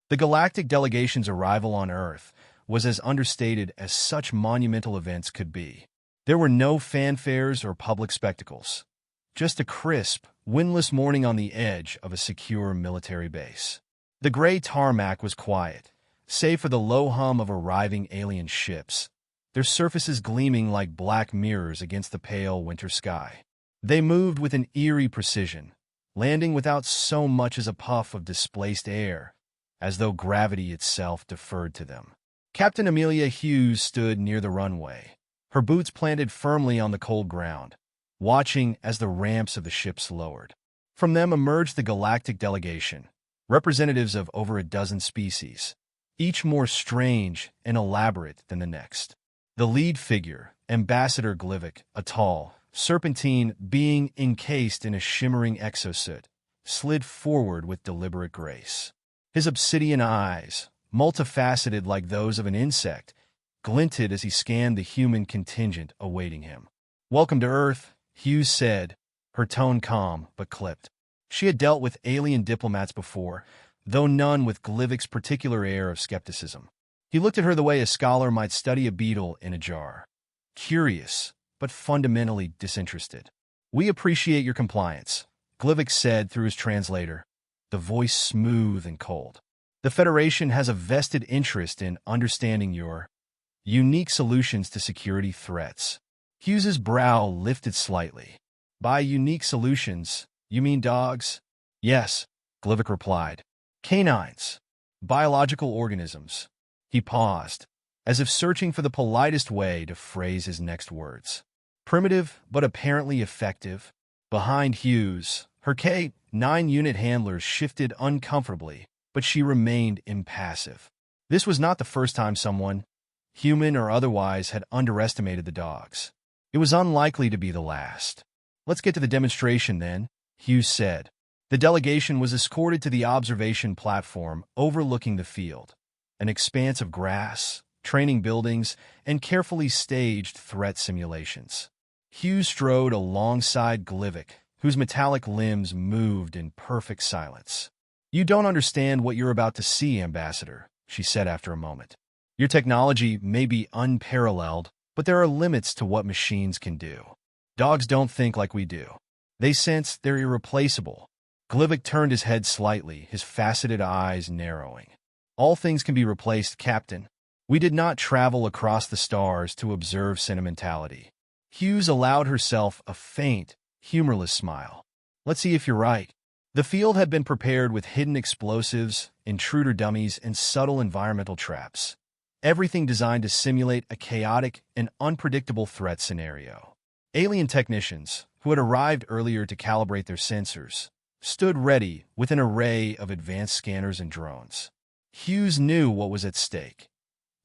The galactic delegation's arrival on Earth was as understated as such monumental events could be. There were no fanfares or public spectacles, just a crisp, windless morning on the edge of a secure military base. The gray tarmac was quiet, save for the low hum of arriving alien ships, their surfaces gleaming like black mirrors against the pale winter sky. They moved with an eerie precision, landing without so much as a puff of displaced air, as though gravity itself deferred to them. Captain Amelia Hughes stood near the runway, her boots planted firmly on the cold ground, watching as the ramps of the ships lowered. From them emerged the galactic delegation, representatives of over a dozen species, each more strange and elaborate than the next. The lead figure, Ambassador Glivic, a tall, serpentine being encased in a shimmering exosuit, slid forward with deliberate grace. His obsidian eyes, multifaceted like those of an insect, glinted as he scanned the human contingent awaiting him. "Welcome to Earth," Hughes said, her tone calm but clipped. She had dealt with alien diplomats before, though none with Glivic's particular air of skepticism. He looked at her the way a scholar might study a beetle in a jar. Curious, but fundamentally disinterested. "We appreciate your compliance," Glivic said through his translator, the voice smooth and cold. "The Federation has a vested interest in understanding your unique solutions to security threats." Hughes's brow lifted slightly. "By unique solutions, you mean dogs?" "Yes," Glivic replied. "Canines. Biological organisms." He paused, as if searching for the politest way to phrase his next words. Primitive, but apparently effective. Behind Hughes, her K-9 unit handlers shifted uncomfortably, but she remained impassive. This was not the first time someone, human or otherwise, had underestimated the dogs. It was unlikely to be the last. "Let's get to the demonstration then," Hughes said. The delegation was escorted to the observation platform overlooking the field, an expanse of grass, training buildings, and carefully staged threat simulations. Hughes strode alongside Glivic, whose metallic limbs moved in perfect silence. "You don't understand what you're about to see, Ambassador," she said after a moment. "Your technology may be unparalleled, but there are limits to what machines can do. Dogs don't think like we do. They sense they're irreplaceable." Glivic turned his head slightly, his faceted eyes narrowing. "All things can be replaced, Captain. We did not travel across the stars to observe sentimentality." Hughes allowed herself a faint, humorless smile. "Let's see if you're right." The field had been prepared with hidden explosives, intruder dummies, and subtle environmental traps. Everything designed to simulate a chaotic and unpredictable threat scenario. Alien technicians, who had arrived earlier to calibrate their sensors, stood ready with an array of advanced scanners and drones. Hughes knew what was at stake.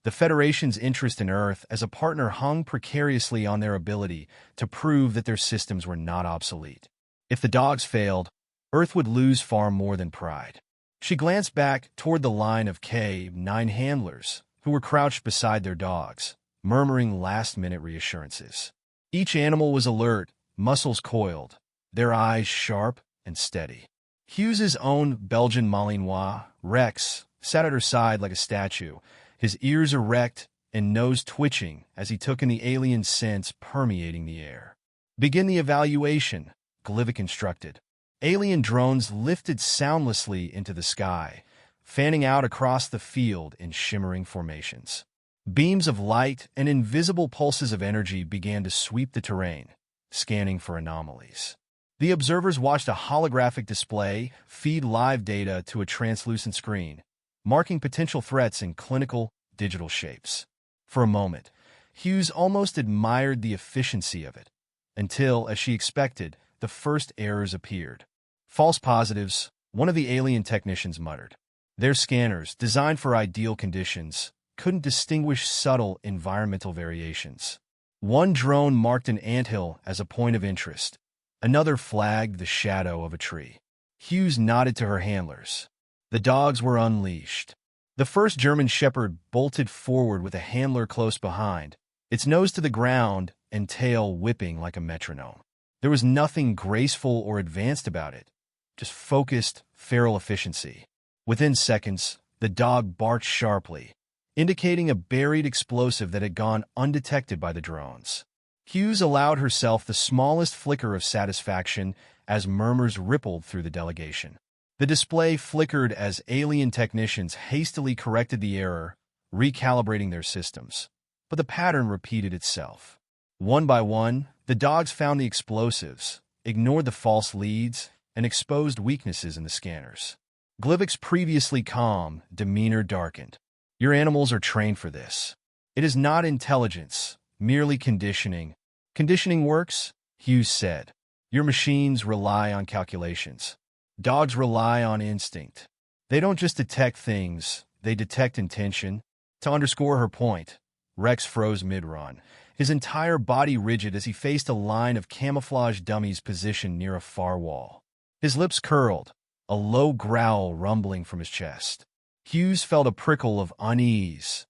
The Federation's interest in Earth as a partner hung precariously on their ability to prove that their systems were not obsolete. If the dogs failed, Earth would lose far more than pride. She glanced back toward the line of K-9 handlers, who were crouched beside their dogs, murmuring last-minute reassurances. Each animal was alert, muscles coiled, their eyes sharp and steady. Hughes's own Belgian Malinois, Rex, sat at her side like a statue, his ears erect and nose twitching as he took in the alien scents permeating the air. "Begin the evaluation," Glivic instructed. Alien drones lifted soundlessly into the sky, fanning out across the field in shimmering formations. Beams of light and invisible pulses of energy began to sweep the terrain, scanning for anomalies. The observers watched a holographic display feed live data to a translucent screen, marking potential threats in clinical, digital shapes. For a moment, Hughes almost admired the efficiency of it, until, as she expected, the first errors appeared. "False positives," one of the alien technicians muttered. Their scanners, designed for ideal conditions, couldn't distinguish subtle environmental variations. One drone marked an anthill as a point of interest. Another flagged the shadow of a tree. Hughes nodded to her handlers. The dogs were unleashed. The first German shepherd bolted forward with a handler close behind, its nose to the ground and tail whipping like a metronome. There was nothing graceful or advanced about it, just focused, feral efficiency. Within seconds, The dog barked sharply, indicating a buried explosive that had gone undetected by the drones. Hughes allowed herself the smallest flicker of satisfaction as murmurs rippled through the delegation. The display flickered as alien technicians hastily corrected the error, recalibrating their systems. But the pattern repeated itself. One by one, the dogs found the explosives, ignored the false leads, and exposed weaknesses in the scanners. Glivik's previously calm demeanor darkened. Your animals are trained for this. It is not intelligence, merely conditioning. Conditioning works, Hughes said. Your machines rely on calculations. Dogs rely on instinct. They don't just detect things, they detect intention. To underscore her point, Rex froze mid-run, his entire body rigid as he faced a line of camouflage dummies positioned near a far wall. His lips curled, a low growl rumbling from his chest. Hughes felt a prickle of unease.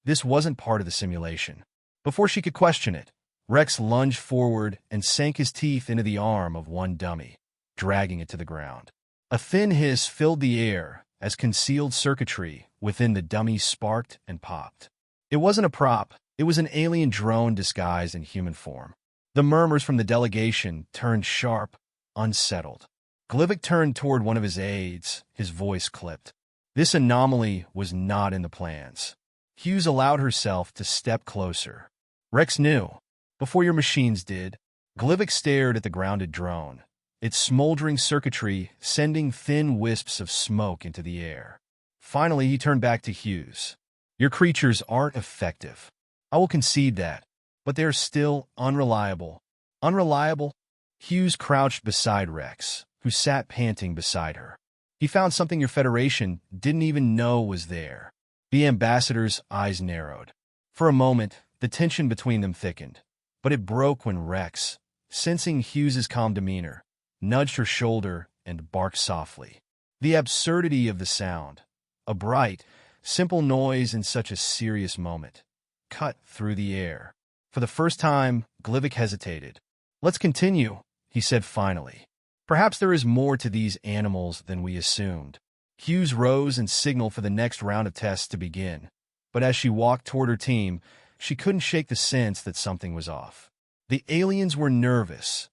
This wasn't part of the simulation. Before she could question it, Rex lunged forward and sank his teeth into the arm of one dummy, dragging it to the ground. A thin hiss filled the air as concealed circuitry within the dummy sparked and popped. It wasn't a prop, it was an alien drone disguised in human form. The murmurs from the delegation turned sharp, unsettled. Glivik turned toward one of his aides, his voice clipped. This anomaly was not in the plans. Hughes allowed herself to step closer. Rex knew. Before your machines did. Glivik stared at the grounded drone, its smoldering circuitry sending thin wisps of smoke into the air. Finally, he turned back to Hughes. Your creatures aren't effective. I will concede that, but they are still unreliable. Unreliable? Hughes crouched beside Rex, who sat panting beside her. He found something your Federation didn't even know was there. The ambassador's eyes narrowed. For a moment, the tension between them thickened, but it broke when Rex, sensing Hughes's calm demeanor, nudged her shoulder and barked softly. The absurdity of the sound, a bright, simple noise in such a serious moment, cut through the air. For the first time, Glivik hesitated. Let's continue, he said finally. Perhaps there is more to these animals than we assumed. Hughes rose and signaled for the next round of tests to begin, but as she walked toward her team, she couldn't shake the sense that something was off. The aliens were nervous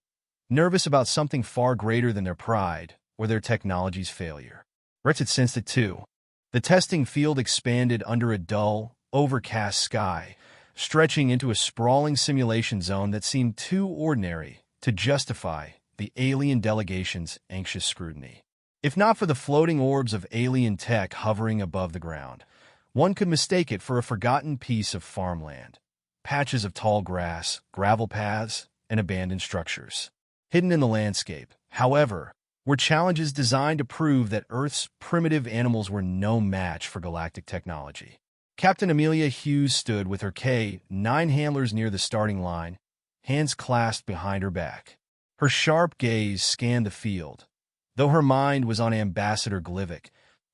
about something far greater than their pride or their technology's failure. Rex had sensed it too. The testing field expanded under a dull, overcast sky, stretching into a sprawling simulation zone that seemed too ordinary to justify the alien delegation's anxious scrutiny. If not for the floating orbs of alien tech hovering above the ground, one could mistake it for a forgotten piece of farmland. Patches of tall grass, gravel paths, and abandoned structures. Hidden in the landscape, however, were challenges designed to prove that Earth's primitive animals were no match for galactic technology. Captain Amelia Hughes stood with her K-9 handlers near the starting line, hands clasped behind her back. Her sharp gaze scanned the field, though her mind was on Ambassador Glivik,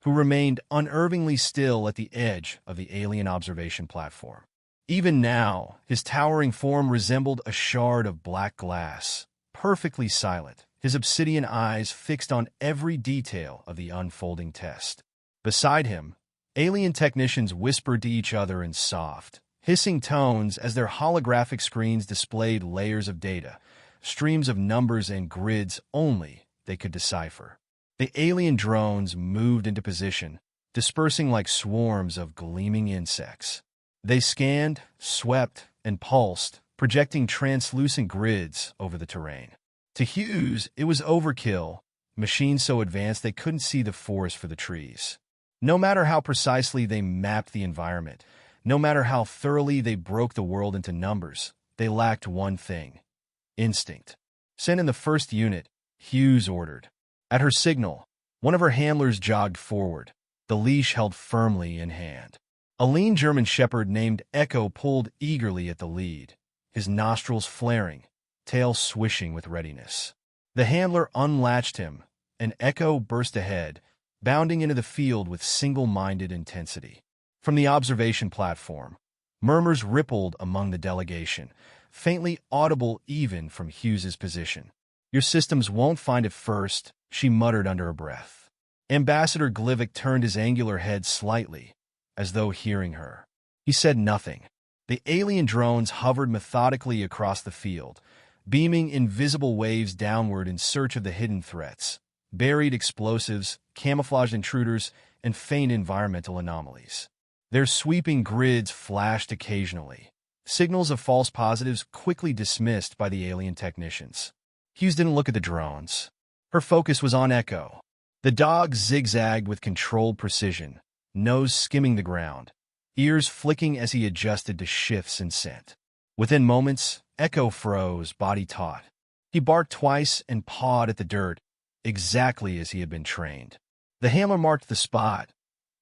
who remained unervingly still at the edge of the alien observation platform. Even now, his towering form resembled a shard of black glass, perfectly silent, his obsidian eyes fixed on every detail of the unfolding test. Beside him, alien technicians whispered to each other in soft, hissing tones as their holographic screens displayed layers of data, streams of numbers and grids only they could decipher. The alien drones moved into position, dispersing like swarms of gleaming insects. They scanned, swept, and pulsed, projecting translucent grids over the terrain. To Hughes, it was overkill, machines so advanced they couldn't see the forest for the trees. No matter how precisely they mapped the environment, no matter how thoroughly they broke the world into numbers, they lacked one thing: instinct. Sent in the first unit, Hughes ordered. At her signal, one of her handlers jogged forward, the leash held firmly in hand. A lean German shepherd named Echo pulled eagerly at the lead, his nostrils flaring, tail swishing with readiness. The handler unlatched him, and Echo burst ahead, bounding into the field with single-minded intensity. From the observation platform, murmurs rippled among the delegation, faintly audible even from Hughes's position. Your systems won't find it first, she muttered under her breath. Ambassador Glivik turned his angular head slightly, as though hearing her. He said nothing. The alien drones hovered methodically across the field, beaming invisible waves downward in search of the hidden threats, buried explosives, camouflaged intruders, and faint environmental anomalies. Their sweeping grids flashed occasionally, signals of false positives quickly dismissed by the alien technicians. Hughes didn't look at the drones. Her focus was on Echo. The dog zigzagged with controlled precision, nose skimming the ground, ears flicking as he adjusted to shifts in scent. Within moments, Echo froze, body taut. He barked twice and pawed at the dirt, exactly as he had been trained. The handler marked the spot,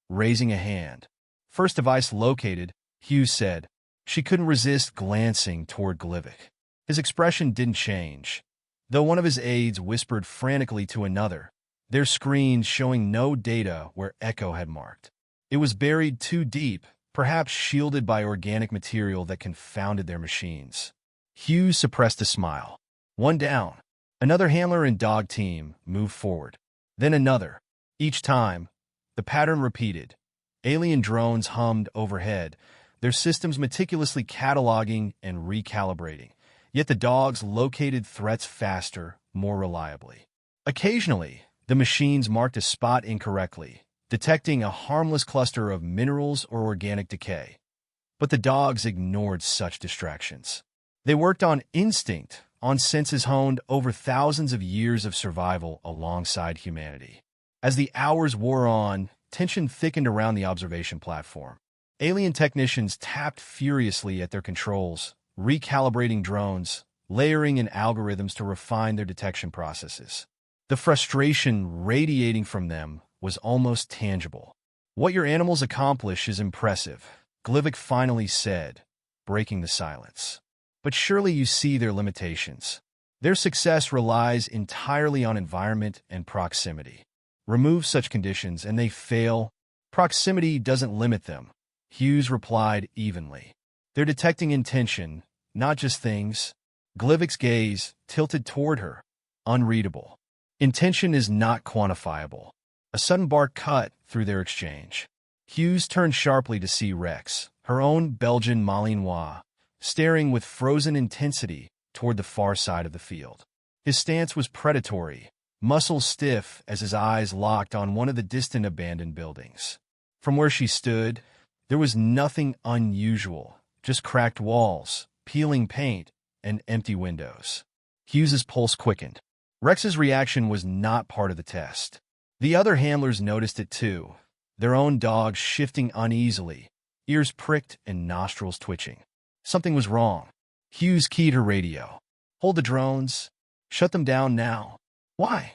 raising a hand. First device located, Hughes said. She couldn't resist glancing toward Glivik. His expression didn't change, though one of his aides whispered frantically to another, their screens showing no data where Echo had marked. It was buried too deep, perhaps shielded by organic material that confounded their machines. Hughes suppressed a smile. One down. Another handler and dog team moved forward. Then another. Each time, the pattern repeated. Alien drones hummed overhead, their systems meticulously cataloging and recalibrating. Yet the dogs located threats faster, more reliably. Occasionally, the machines marked a spot incorrectly, detecting a harmless cluster of minerals or organic decay. But the dogs ignored such distractions. They worked on instinct, on senses honed over thousands of years of survival alongside humanity. As the hours wore on, tension thickened around the observation platform. Alien technicians tapped furiously at their controls, recalibrating drones, layering in algorithms to refine their detection processes. The frustration radiating from them was almost tangible. "What your animals accomplish is impressive," Glivik finally said, breaking the silence. "But surely you see their limitations. Their success relies entirely on environment and proximity. Remove such conditions and they fail. Proximity doesn't limit them," Hughes replied evenly. "They're detecting intention, not just things." Glivik's gaze tilted toward her, unreadable. Intention is not quantifiable. A sudden bark cut through their exchange. Hughes turned sharply to see Rex, her own Belgian Malinois, staring with frozen intensity toward the far side of the field. His stance was predatory, muscles stiff as his eyes locked on one of the distant abandoned buildings. From where she stood, there was nothing unusual, just cracked walls, peeling paint, and empty windows. Hughes's pulse quickened. Rex's reaction was not part of the test. The other handlers noticed it too, their own dogs shifting uneasily, ears pricked and nostrils twitching. Something was wrong. Hughes keyed her radio. "Hold the drones. Shut them down now." "Why?"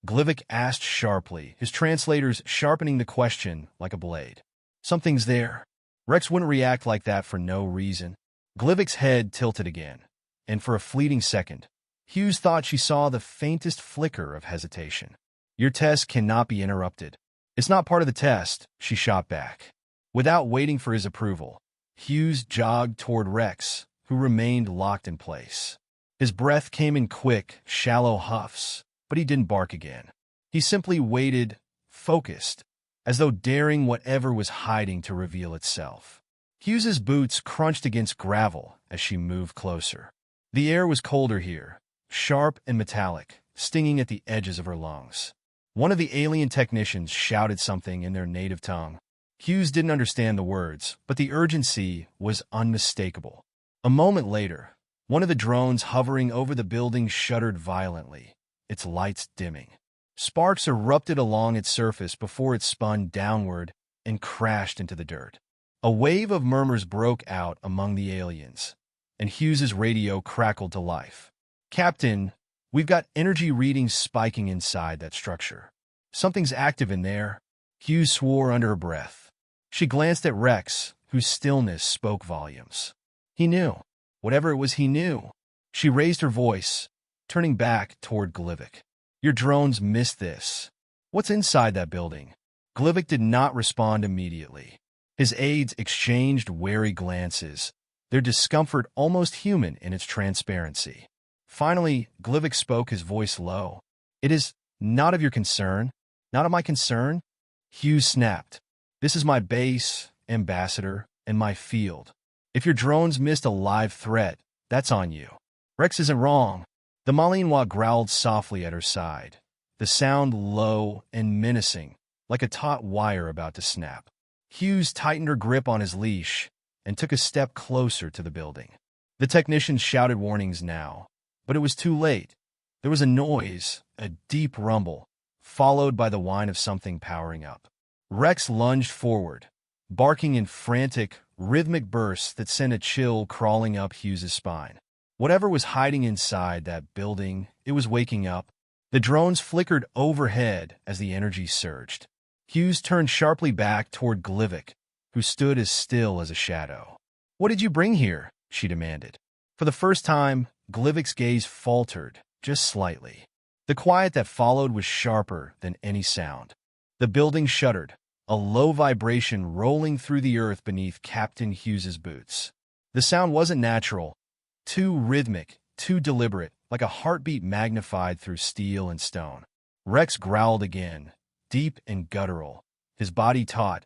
Glivik asked sharply, his translators sharpening the question like a blade. "Something's there." Rex wouldn't react like that for no reason. Glivik's head tilted again, and for a fleeting second, Hughes thought she saw the faintest flicker of hesitation. "Your test cannot be interrupted." "It's not part of the test," she shot back. Without waiting for his approval, Hughes jogged toward Rex, who remained locked in place. His breath came in quick, shallow huffs, but he didn't bark again. He simply waited, focused, as though daring whatever was hiding to reveal itself. Hughes's boots crunched against gravel as she moved closer. The air was colder here, sharp and metallic, stinging at the edges of her lungs. One of the alien technicians shouted something in their native tongue. Hughes didn't understand the words, but the urgency was unmistakable. A moment later, one of the drones hovering over the building shuddered violently, its lights dimming. Sparks erupted along its surface before it spun downward and crashed into the dirt. A wave of murmurs broke out among the aliens, and Hughes's radio crackled to life. "Captain, we've got energy readings spiking inside that structure. Something's active in there," Hughes swore under her breath. She glanced at Rex, whose stillness spoke volumes. He knew. Whatever it was, he knew. She raised her voice, turning back toward Glivik. "Your drones missed this. What's inside that building?" Glivik did not respond immediately. His aides exchanged wary glances, their discomfort almost human in its transparency. Finally, Glivik spoke, his voice low. "It is not of your concern." Not of my concern? Hughes snapped. This is my base, Ambassador, and my field. If your drones missed a live threat, that's on you. Rex isn't wrong. The Malinois growled softly at her side, the sound low and menacing, like a taut wire about to snap. Hughes tightened her grip on his leash and took a step closer to the building. The technicians shouted warnings now, but it was too late. There was a noise, a deep rumble, followed by the whine of something powering up. Rex lunged forward, barking in frantic, rhythmic bursts that sent a chill crawling up Hughes's spine. Whatever was hiding inside that building, it was waking up. The drones flickered overhead as the energy surged. Hughes turned sharply back toward Glivik, who stood as still as a shadow. "What did you bring here?" she demanded. For the first time, Glivik's gaze faltered, just slightly. The quiet that followed was sharper than any sound. The building shuddered, a low vibration rolling through the earth beneath Captain Hughes's boots. The sound wasn't natural, too rhythmic, too deliberate, like a heartbeat magnified through steel and stone. Rex growled again, deep and guttural, his body taut,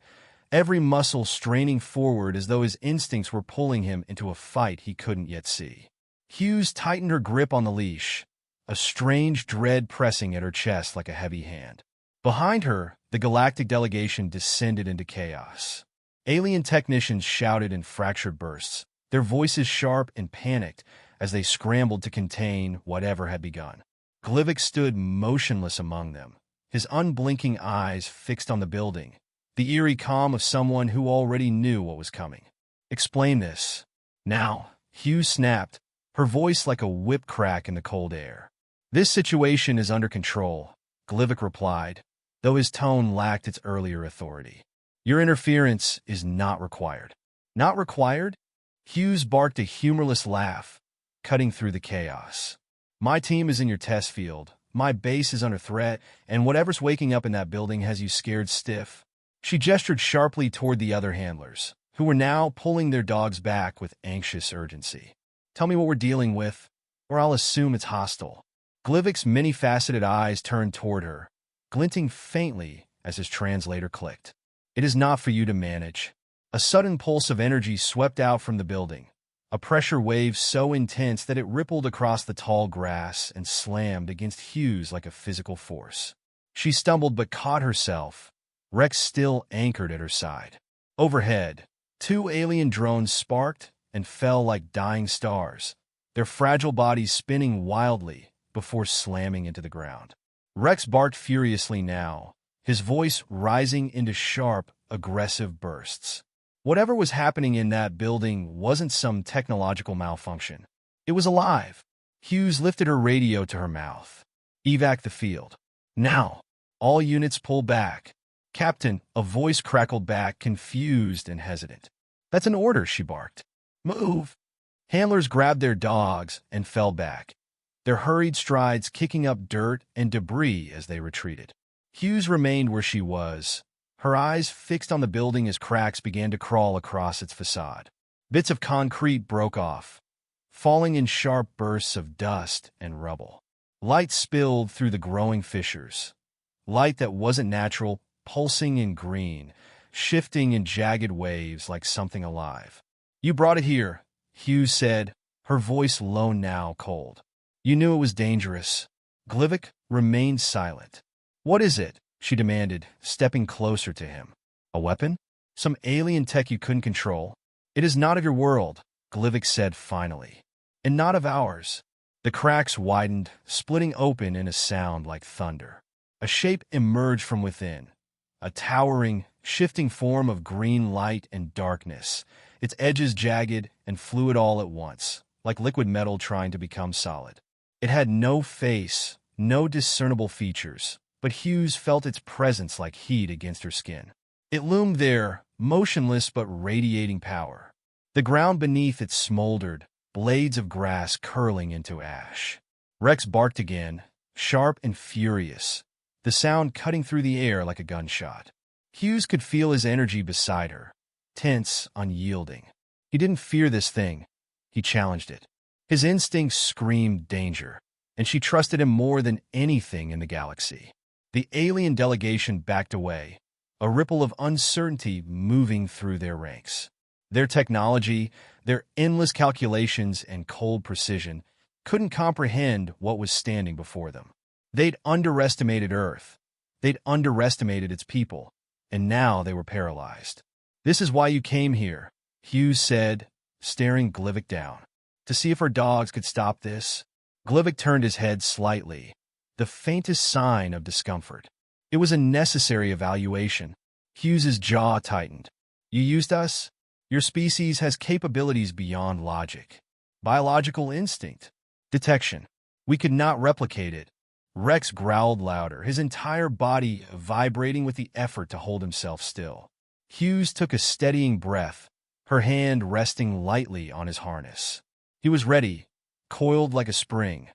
every muscle straining forward as though his instincts were pulling him into a fight he couldn't yet see. Hughes tightened her grip on the leash, a strange dread pressing at her chest like a heavy hand. Behind her, the galactic delegation descended into chaos. Alien technicians shouted in fractured bursts, their voices sharp and panicked as they scrambled to contain whatever had begun. Glivik stood motionless among them, his unblinking eyes fixed on the building, the eerie calm of someone who already knew what was coming. "Explain this." "Now," Hughes snapped, her voice like a whip crack in the cold air. "This situation is under control," Glivik replied, though his tone lacked its earlier authority. "Your interference is not required." "Not required?" Hughes barked a humorless laugh, cutting through the chaos. "My team is in your test field, my base is under threat, and whatever's waking up in that building has you scared stiff." She gestured sharply toward the other handlers, who were now pulling their dogs back with anxious urgency. "Tell me what we're dealing with, or I'll assume it's hostile." Glivik's many-faceted eyes turned toward her, glinting faintly as his translator clicked. "It is not for you to manage." A sudden pulse of energy swept out from the building, a pressure wave so intense that it rippled across the tall grass and slammed against Hughes like a physical force. She stumbled but caught herself, Rex still anchored at her side. Overhead, two alien drones sparked and fell like dying stars, their fragile bodies spinning wildly before slamming into the ground. Rex barked furiously now, his voice rising into sharp, aggressive bursts. Whatever was happening in that building wasn't some technological malfunction. It was alive. Hughes lifted her radio to her mouth. "Evac the field. Now, all units pull back." "Captain," a voice crackled back, confused and hesitant. "That's an order," she barked. "Move." Handlers grabbed their dogs and fell back, their hurried strides kicking up dirt and debris as they retreated. Hughes remained where she was, her eyes fixed on the building as cracks began to crawl across its facade. Bits of concrete broke off, falling in sharp bursts of dust and rubble. Light spilled through the growing fissures, light that wasn't natural, pulsing in green, shifting in jagged waves like something alive. "You brought it here," Hughes said, her voice low now, cold. "You knew it was dangerous." Glivik remained silent. "What is it?" she demanded, stepping closer to him. "A weapon? Some alien tech you couldn't control?" "It is not of your world," Glivik said finally. "And not of ours." The cracks widened, splitting open in a sound like thunder. A shape emerged from within, a towering, shifting form of green light and darkness, its edges jagged and fluid all at once, like liquid metal trying to become solid. It had no face, no discernible features, but Hughes felt its presence like heat against her skin. It loomed there, motionless but radiating power. The ground beneath it smoldered, blades of grass curling into ash. Rex barked again, sharp and furious, the sound cutting through the air like a gunshot. Hughes could feel his energy beside her, tense, unyielding. He didn't fear this thing. He challenged it. His instincts screamed danger, and she trusted him more than anything in the galaxy. The alien delegation backed away, a ripple of uncertainty moving through their ranks. Their technology, their endless calculations and cold precision couldn't comprehend what was standing before them. They'd underestimated Earth. They'd underestimated its people, and now they were paralyzed. "This is why you came here," Hughes said, staring Glivik down. "To see if our dogs could stop this?" Glivik turned his head slightly, the faintest sign of discomfort. It was a necessary evaluation. Hughes's jaw tightened. "You used us? Your species has capabilities beyond logic. Biological instinct. Detection. We could not replicate it." Rex growled louder, his entire body vibrating with the effort to hold himself still. Hughes took a steadying breath, her hand resting lightly on his harness. He was ready, coiled like a spring,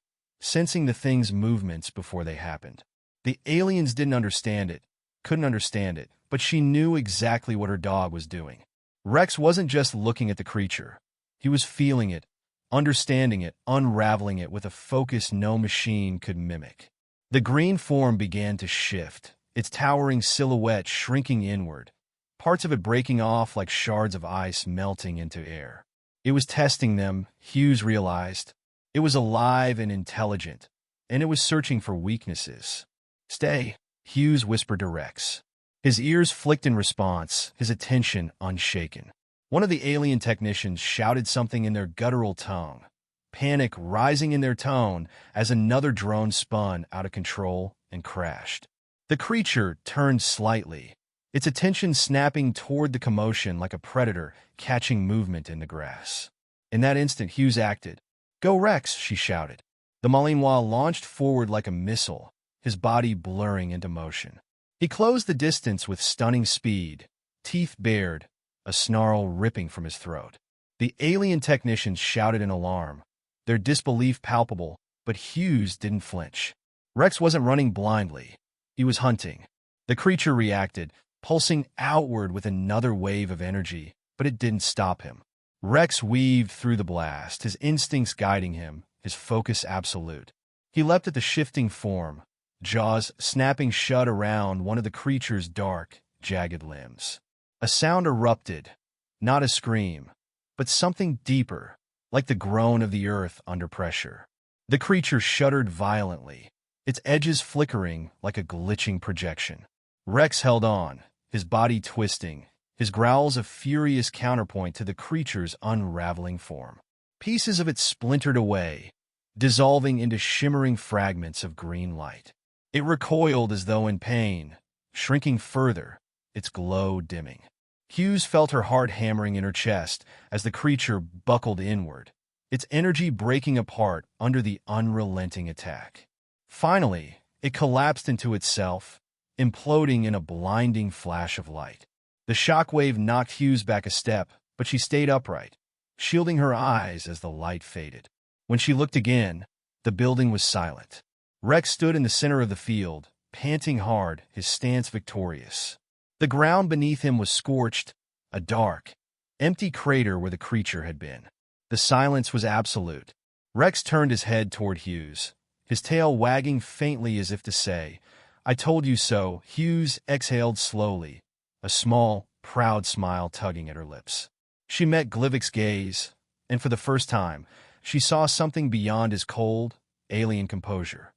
sensing the thing's movements before they happened. The aliens didn't understand it, couldn't understand it, but she knew exactly what her dog was doing. Rex wasn't just looking at the creature. He was feeling it, understanding it, unraveling it with a focus no machine could mimic. The green form began to shift, its towering silhouette shrinking inward, parts of it breaking off like shards of ice melting into air. It was testing them, Hughes realized. It was alive and intelligent, and it was searching for weaknesses. "Stay," Hughes whispered to Rex. His ears flicked in response, his attention unshaken. One of the alien technicians shouted something in their guttural tongue, panic rising in their tone as another drone spun out of control and crashed. The creature turned slightly, its attention snapping toward the commotion like a predator catching movement in the grass. In that instant, Hughes acted. "Go, Rex," she shouted. The Malinois launched forward like a missile, his body blurring into motion. He closed the distance with stunning speed, teeth bared, a snarl ripping from his throat. The alien technicians shouted in alarm, their disbelief palpable, but Hughes didn't flinch. Rex wasn't running blindly. He was hunting. The creature reacted, pulsing outward with another wave of energy, but it didn't stop him. Rex weaved through the blast, his instincts guiding him, his focus absolute. He leapt at the shifting form, jaws snapping shut around one of the creature's dark, jagged limbs. A sound erupted, not a scream, but something deeper, like the groan of the earth under pressure. The creature shuddered violently, its edges flickering like a glitching projection. Rex held on, his body twisting, his growls a furious counterpoint to the creature's unraveling form. Pieces of it splintered away, dissolving into shimmering fragments of green light. It recoiled as though in pain, shrinking further, its glow dimming. Hughes felt her heart hammering in her chest as the creature buckled inward, its energy breaking apart under the unrelenting attack. Finally, it collapsed into itself, imploding in a blinding flash of light. The shockwave knocked Hughes back a step, but she stayed upright, shielding her eyes as the light faded. When she looked again, the building was silent. Rex stood in the center of the field, panting hard, his stance victorious. The ground beneath him was scorched, a dark, empty crater where the creature had been. The silence was absolute. Rex turned his head toward Hughes, his tail wagging faintly as if to say, "I told you so." Hughes exhaled slowly, a small, proud smile tugging at her lips. She met Glivik's gaze, and for the first time, she saw something beyond his cold, alien composure.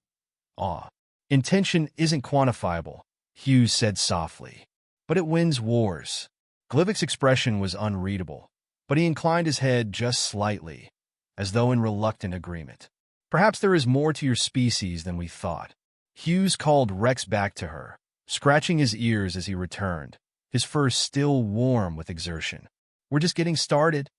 Awe. "Intention isn't quantifiable," Hughes said softly, "but it wins wars." Glivik's expression was unreadable, but he inclined his head just slightly, as though in reluctant agreement. "Perhaps there is more to your species than we thought." Hughes called Rex back to her, scratching his ears as he returned, his fur still warm with exertion. "We're just getting started."